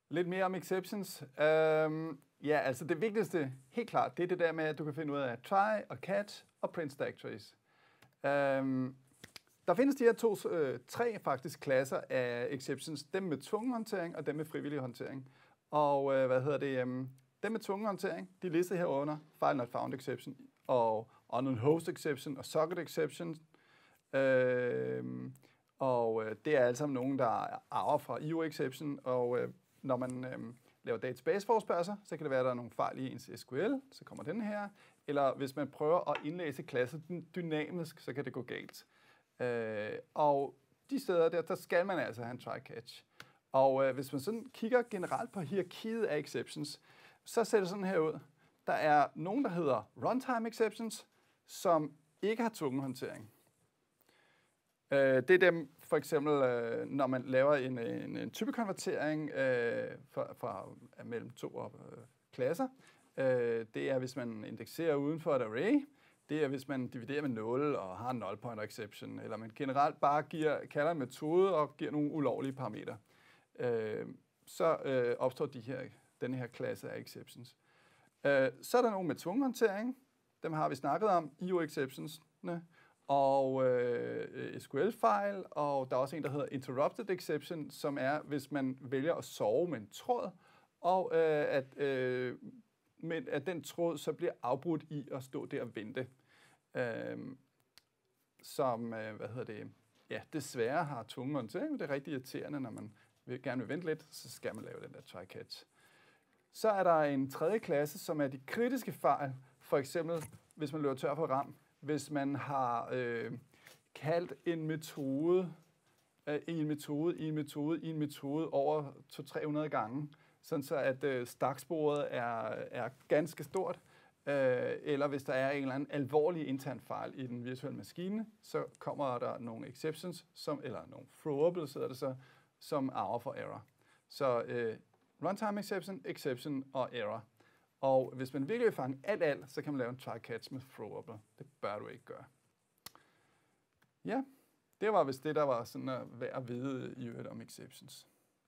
Lidt mere om exceptions. Ja, altså det vigtigste, helt klart, det er det der med, at du kan finde ud af try og catch og print stack trace. Der findes de her tre faktisk klasser af exceptions. Dem med tvungen håndtering og dem med frivillig håndtering. Og dem med tvungen håndtering, de lister herunder file not found exception og unknown host exception og socket exception. Og det er alle sammen nogen, der arver fra IO-exception, og når man laver database-forespørgsler, så kan det være, at der er nogle fejl i ens SQL, så kommer den her. Eller hvis man prøver at indlæse klasser dynamisk, så kan det gå galt. Og de steder der skal man altså have en try-catch. Og hvis man sådan kigger generelt på hierarkiet af exceptions, så ser det sådan her ud. Der er nogen, der hedder runtime exceptions, som ikke har tvungen håndtering. Det er dem, for eksempel, når man laver en typekonvertering fra mellem to klasser. Det er, hvis man indekserer uden for et array. Det er, hvis man dividerer med 0 og har en null pointer exception. Eller man generelt bare kalder en metode og giver nogle ulovlige parametre. Så opstår denne her klasse af exceptions. Så er der nogle med tvungen håndtering. Dem har vi snakket om, IO-exceptionsne. Og SQL-fejl, og der er også en, der hedder interrupted exception, som er, hvis man vælger at sove med en tråd, og at den tråd så bliver afbrudt i at stå der og vente. Desværre har tvungen håndtering. Det er rigtig irriterende, når man gerne vil vente lidt, så skal man lave den der try-catch. Så er der en tredje klasse, som er de kritiske fejl, for eksempel hvis man løber tør for RAM. Hvis man har kaldt en metode i en metode over 200-300 gange, sådan så at staksporet er ganske stort, eller hvis der er en eller anden alvorlig intern fejl i den virtuelle maskine, så kommer der nogle exceptions, eller nogle throwables, hedder det så, som arver for error. Så runtime exception og error. Og hvis man virkelig vil fange alt, så kan man lave en try-catch med throwable. Det bør du ikke gøre. Ja, det var vist det, der var sådan værd at vide i øvrigt om exceptions.